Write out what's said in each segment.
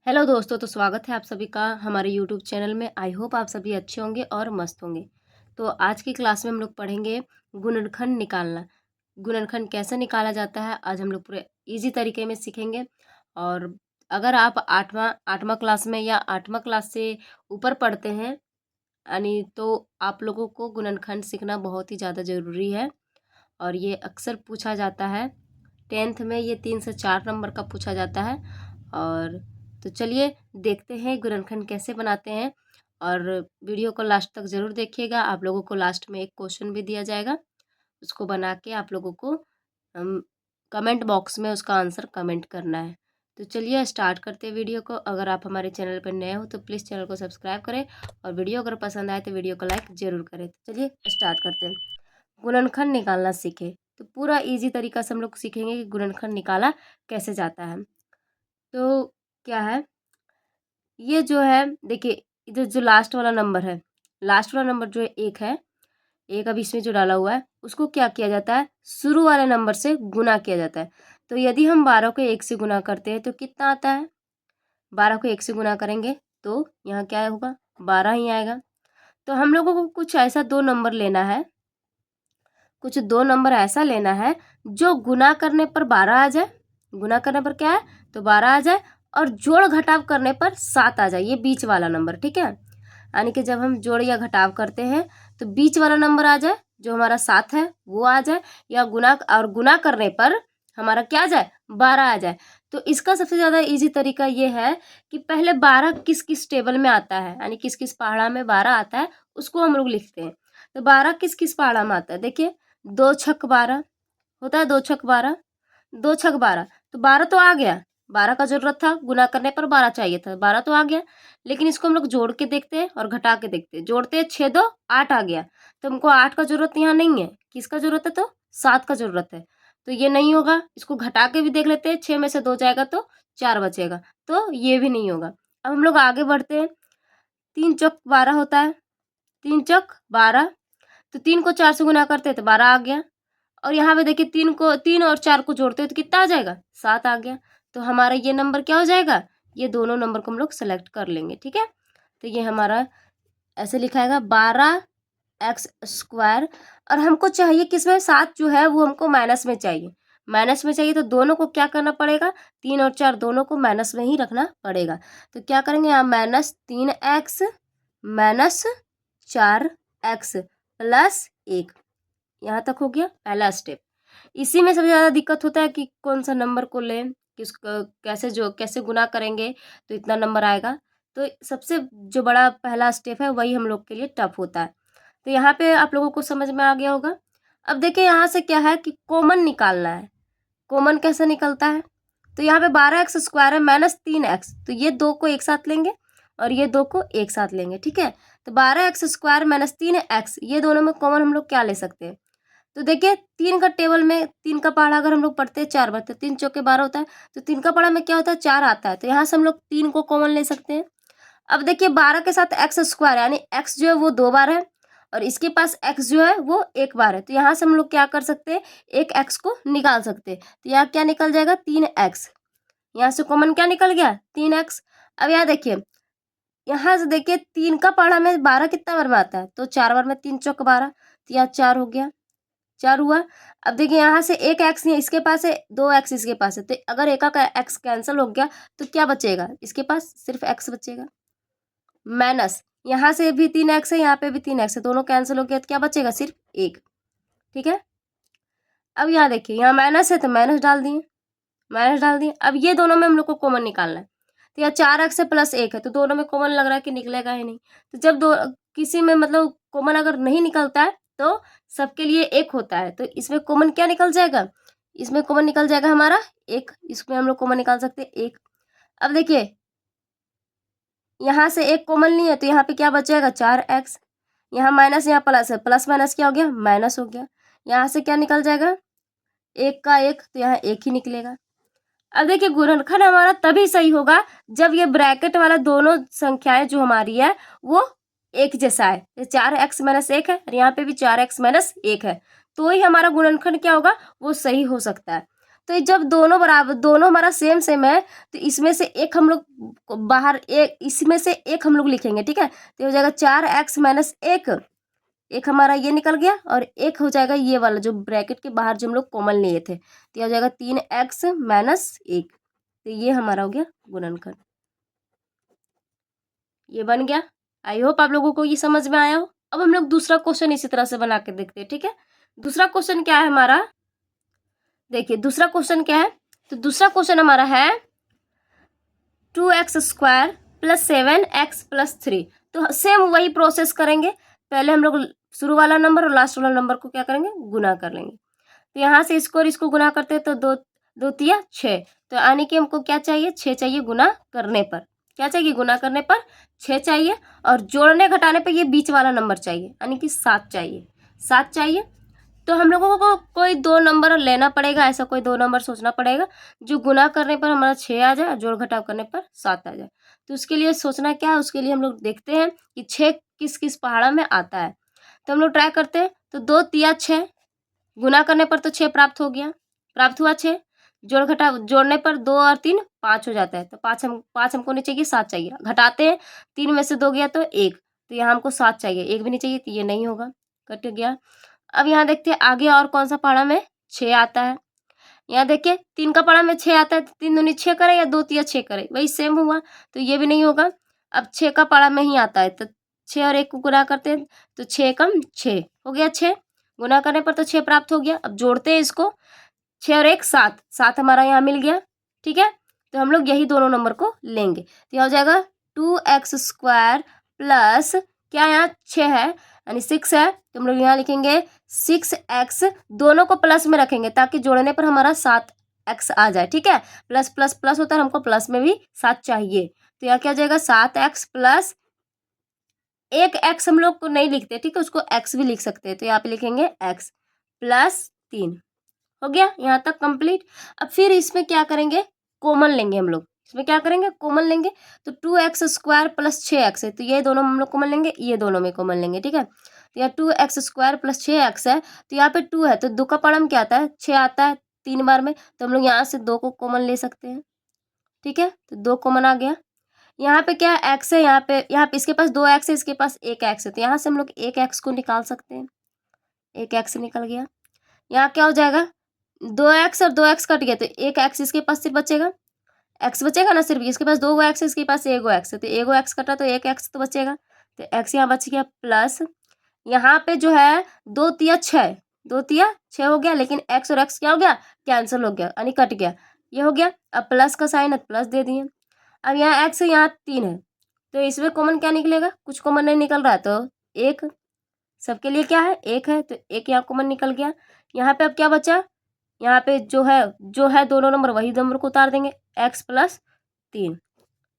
Hello दोस्तों, तो स्वागत है आप सभी का हमारे यूट्यूब चैनल में। आई होप आप सभी अच्छे होंगे और मस्त होंगे। तो आज की क्लास में हम लोग पढ़ेंगे गुणनखंड निकालना। गुणनखंड कैसे निकाला जाता है आज हम लोग पूरे इजी तरीके में सीखेंगे। और अगर आप आठवां आठवां क्लास में या आठवां क्लास से ऊपर पढ़ते हैं यानी तो आप लोगों को गुणनखंड सीखना बहुत ही ज़्यादा ज़रूरी है। और ये अक्सर पूछा जाता है, 10th में ये 3 से 4 नंबर का पूछा जाता है। और तो चलिए देखते हैं गुणनखंड कैसे बनाते हैं। और वीडियो को लास्ट तक ज़रूर देखिएगा। आप लोगों को लास्ट में एक क्वेश्चन भी दिया जाएगा, उसको बना के आप लोगों को कमेंट बॉक्स में उसका आंसर कमेंट करना है। तो चलिए स्टार्ट करते हैं वीडियो को। अगर आप हमारे चैनल पर नए हो तो प्लीज़ चैनल को सब्सक्राइब करें और वीडियो अगर पसंद आए तो वीडियो को लाइक ज़रूर करें। तो चलिए स्टार्ट करते हैं। गुणनखंड निकालना सीखे तो पूरा इजी तरीका से हम लोग सीखेंगे कि गुणनखंड निकाला कैसे जाता है। तो क्या है, ये जो है देखिए, इधर जो लास्ट वाला नंबर है, लास्ट वाला नंबर जो है एक है, एक अभी इसमें जो डाला हुआ है उसको क्या किया जाता है, शुरू वाले नंबर से गुना किया जाता है। तो यदि हम 12 को 1 से गुना करते हैं तो कितना आता है, 12 को 1 से गुना करेंगे तो यहाँ क्या होगा, 12 ही आएगा। तो हम लोगों को कुछ ऐसा दो नंबर लेना है, कुछ दो नंबर ऐसा लेना है जो गुना करने पर 12 आ जाए। गुना करने पर क्या है तो 12 आ जाए और जोड़ घटाव करने पर 7 आ जाए, ये बीच वाला नंबर। ठीक है, यानी कि जब हम जोड़ या घटाव करते हैं तो बीच वाला नंबर आ जाए, जो हमारा 7 है वो आ जाए, या गुना करने पर हमारा क्या आ जाए, 12 आ जाए। तो इसका सबसे ज़्यादा इजी तरीका ये है कि पहले 12 किस किस टेबल में आता है, यानी किस किस पहाड़ा में 12 आता है उसको हम लोग लिखते हैं। तो 12 किस किस पहाड़ा में आता है, देखिए 2 छक 12 होता है, 2 छक 12, 2 छक 12, तो 12 तो आ गया। 12 का जरूरत था, गुना करने पर 12 चाहिए था, 12 तो आ गया। लेकिन इसको हम लोग जोड़ के देखते हैं और घटा के देखते हैं। जोड़ते हैं 6 2 8 आ गया, तो हमको 8 का जरूरत यहाँ नहीं है, किसका जरूरत है तो 7 का जरूरत है। तो ये नहीं होगा, इसको घटा के भी देख लेते हैं, 6 में से 2 जाएगा तो 4 बचेगा, तो ये भी नहीं होगा। अब हम लोग आगे बढ़ते हैं। 3 चौक 12 होता है, 3 चौक 12, तो 3 को 4 से गुना करते हैं तो 12 आ गया। और यहाँ पे देखिए 3 और 4 को जोड़ते हैं तो कितना आ जाएगा, 7 आ गया। तो हमारा ये नंबर क्या हो जाएगा, ये दोनों नंबर को हम लोग सेलेक्ट कर लेंगे। ठीक है, तो ये हमारा ऐसे लिखाएगा 12x²। और हमको चाहिए किसमें, 7 जो है वो हमको माइनस में चाहिए, माइनस में चाहिए। तो दोनों को क्या करना पड़ेगा, 3 और 4 दोनों को माइनस में ही रखना पड़ेगा। तो क्या करेंगे यहाँ, -3x -4x +1, यहाँ तक हो गया पहला स्टेप। इसी में सबसे ज़्यादा दिक्कत होता है कि कौन सा नंबर को लें, कैसे गुना करेंगे तो इतना नंबर आएगा। तो सबसे जो बड़ा पहला स्टेप है वही हम लोग के लिए टफ होता है। तो यहाँ पे आप लोगों को समझ में आ गया होगा। अब देखिए यहाँ से क्या है कि कॉमन निकालना है। कॉमन कैसे निकलता है, तो यहाँ पे 12x² है -3x, तो ये दो को एक साथ लेंगे और ये दो को एक साथ लेंगे। ठीक है, तो 12x² -3x, ये दोनों में कॉमन हम लोग क्या ले सकते हैं। तो देखिए 3 का टेबल में 3 का पहाड़ा अगर हम लोग पढ़ते हैं 4 बार, तो 3 चौके 12 होता है, तो 3 का पहाड़ा में क्या होता है, 4 आता है। तो यहाँ से हम लोग 3 को कॉमन ले सकते हैं। अब देखिए 12 के साथ x² यानी x जो है वो 2 बार है और इसके पास x जो है वो 1 बार है। तो यहाँ से हम लोग क्या कर सकते हैं, एक x को निकाल सकते हैं। तो यहाँ क्या निकल जाएगा, 3x। यहाँ से कॉमन क्या निकल गया, 3x। अब यहाँ देखिए, यहाँ से देखिए 3 का पहाड़ा में 12 कितना बार में आता है, तो 4 बार में, 3 चौक 12, तो यहाँ 4 हो गया, 4 हुआ। अब देखिए यहाँ से एक एक्स नहीं है, इसके पास है, 2 एक्स इसके पास है, तो अगर एक का एक्स कैंसिल हो गया तो क्या बचेगा, इसके पास सिर्फ एक्स बचेगा। माइनस यहाँ से भी 3x है, यहाँ पे भी 3x है, दोनों कैंसिल हो गया तो क्या बचेगा, सिर्फ एक। ठीक है, अब यहाँ देखिए, यहाँ माइनस है तो माइनस डाल दिए, माइनस डाल दिए। अब ये दोनों में हम लोग को कॉमन निकालना है। तो यहाँ 4x है +1 है, तो दोनों में कॉमन लग रहा है कि निकलेगा ही नहीं। तो जब दो किसी में मतलब कॉमन अगर नहीं निकलता है तो सबके लिए एक होता है, तो इसमें कॉमन क्या निकल जाएगा, इसमें कॉमन निकल जाएगा हमारा एक, इसमें हम लोग कॉमन निकाल सकते हैं एक। अब देखिए यहाँ से एक कॉमन नहीं है, तो यहाँ पे क्या बचेगा, 4x। यहाँ माइनस, यहाँ प्लस है, प्लस माइनस क्या हो गया, माइनस हो गया। यहाँ से क्या निकल जाएगा, एक का एक, तो यहाँ एक ही निकलेगा। अब देखिए गुणनखंड हमारा तभी सही होगा जब ये ब्रैकेट वाला दोनों संख्याएं जो हमारी है वो एक जैसा है। 4x - 1 है और यहाँ पे भी 4x - 1 है, तो ही हमारा गुणनखंड क्या होगा, वो सही हो सकता है। तो जब दोनों बराबर, दोनों हमारा सेम सेम है, तो इसमें से एक हम लोग बाहर, एक इसमें से एक हम लोग लिखेंगे, ठीक है। तो हो जाएगा 4x माइनस एक हमारा ये निकल गया, और एक हो जाएगा ये वाला जो ब्रैकेट के बाहर जो हम लोग कॉमन लिए थे, तो ये हो जाएगा 3x माइनस 1। तो ये हमारा हो गया गुणनखंड, ये बन गया। आई होप आप लोगों को ये समझ में आया हो। अब हम लोग दूसरा क्वेश्चन इसी तरह से बना के देखते हैं, ठीक है। दूसरा क्वेश्चन क्या है हमारा, देखिए दूसरा क्वेश्चन क्या है। तो दूसरा क्वेश्चन हमारा है 2x square plus 7x plus 3। तो सेम वही प्रोसेस करेंगे, पहले हम लोग शुरू वाला नंबर और लास्ट वाला नंबर को क्या करेंगे, गुना कर लेंगे। तो यहाँ से इसको और इसको गुना करते हैं तो दो दो तिया 6। तो यानी कि हमको क्या चाहिए, 6 चाहिए गुना करने पर। क्या चाहिए, गुना करने पर 6 चाहिए, और जोड़ने घटाने पर ये बीच वाला नंबर चाहिए, यानी कि 7 चाहिए। 7 चाहिए, तो हम लोगों को कोई दो नंबर लेना पड़ेगा, ऐसा कोई दो नंबर सोचना पड़ेगा जो गुना करने पर हमारा 6 आ जाए, जोड़ घटाव करने पर 7 आ जाए। तो उसके लिए सोचना क्या है, उसके लिए हम लोग देखते हैं कि 6 किस किस पहाड़ा में आता है। तो हम लोग ट्राई करते हैं। तो 2 तिया 6, गुना करने पर तो 6 प्राप्त हो गया, प्राप्त हुआ 6। जोड़ घटाव जोड़ने पर 2 और 3 5 हो जाता है, तो 5 हमको नहीं चाहिए, 7 चाहिए। घटाते हैं, 3 में से 2 गया तो 1, तो यहाँ हमको 7 चाहिए, 1 भी नहीं चाहिए, तो ये नहीं होगा, कट गया। अब यहाँ देखते हैं आगे और कौन सा पहाड़ा में 6 आता है। यहाँ देखिए 3 का पहाड़ा में 6 आता है, तो 3 दूनी 6 करे या 2 तिया 6 करे, वही सेम हुआ, तो ये भी नहीं होगा। अब 6 का पहाड़ा में ही आता है, तो 6 और 1 को गुना करते हैं, तो 6 कम 6 हो गया, 6 गुना करने पर तो 6 प्राप्त हो गया। अब जोड़ते हैं इसको, 6 और 1 7, 7 हमारा यहाँ मिल गया, ठीक है। तो हम लोग यही दोनों नंबर को लेंगे, तो यह हो जाएगा 2x स्क्वायर प्लस, क्या यहाँ 6 है यानी 6 है, तो हम लोग यहाँ लिखेंगे 6x, दोनों को प्लस में रखेंगे ताकि जोड़ने पर हमारा 7x आ जाए, ठीक है। प्लस प्लस प्लस होता है, हमको प्लस में भी 7 चाहिए, तो यहाँ क्या हो जाएगा 7x प्लस एक x हम लोग को नहीं लिखते, ठीक है, उसको x भी लिख सकते हैं, तो यहाँ पे लिखेंगे x प्लस 3। हो गया यहाँ तक कंप्लीट। अब फिर इसमें क्या करेंगे, कॉमन लेंगे हम लोग, इसमें क्या करेंगे, कॉमन लेंगे। तो 2x स्क्वायर प्लस 6x है, तो ये दोनों हम लोग कॉमन लेंगे, ये दोनों में कॉमन लेंगे, ठीक है। तो यहाँ 2x स्क्वायर प्लस 6x है, तो यहाँ पे 2 है, तो 2 का पढ़म क्या आता है, 6 आता है 3 बार में, तो हम लोग यहाँ से 2 को कॉमन ले सकते हैं, ठीक है। तो 2 कॉमन आ गया। यहाँ पे क्या x है, यहाँ पे इसके पास 2x है, इसके पास 1x है, तो यहाँ से हम लोग 1x को निकाल सकते हैं, 1x निकल गया। यहाँ क्या हो जाएगा, 2x और 2x कट गया, तो 1x इसके पास सिर्फ बचेगा, x बचेगा ना, सिर्फ इसके पास 2 x है, इसके पास 1 x है, तो 1 x कटा तो 1x तो बचेगा, तो x यहाँ बच गया। प्लस यहाँ पे जो है 2 तिया 6, 2 तिया 6 हो गया, लेकिन x और x क्या हो गया, कैंसिल हो गया, यानी कट गया, ये हो गया। अब प्लस का साइन है, प्लस दे दिए। अब यहाँ x है, यहाँ 3 है, तो इसमें कॉमन क्या निकलेगा, कुछ कॉमन नहीं निकल रहा है, तो 1 सबके लिए क्या है, 1 है, तो 1 यहाँ कॉमन निकल गया। यहाँ पे अब क्या बचा, यहाँ पे जो है दोनों नंबर, वही नंबर को उतार देंगे, x प्लस 3,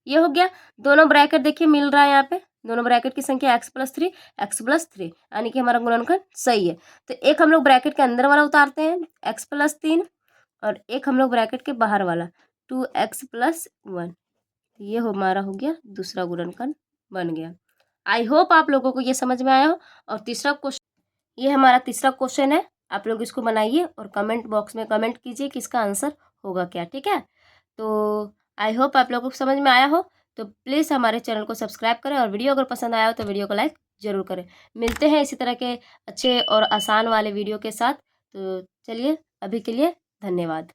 ये हो गया। दोनों ब्रैकेट देखिए मिल रहा है, यहाँ पे दोनों ब्रैकेट की संख्या x प्लस 3 यानी कि हमारा गुणनखंड सही है। तो एक हम लोग ब्रैकेट के अंदर वाला उतारते हैं x प्लस 3, और एक हम लोग ब्रैकेट के बाहर वाला 2x प्लस 1, ये हमारा हो गया दूसरा गुणनखंड बन गया। आई होप आप लोगों को ये समझ में आया हो। और तीसरा क्वेश्चन, ये हमारा तीसरा क्वेश्चन है, आप लोग इसको बनाइए और कमेंट बॉक्स में कमेंट कीजिए कि इसका आंसर होगा क्या, ठीक है। तो आई होप आप लोगों को समझ में आया हो, तो प्लीज़ हमारे चैनल को सब्सक्राइब करें, और वीडियो अगर पसंद आया हो तो वीडियो को लाइक ज़रूर करें। मिलते हैं इसी तरह के अच्छे और आसान वाले वीडियो के साथ, तो चलिए अभी के लिए धन्यवाद।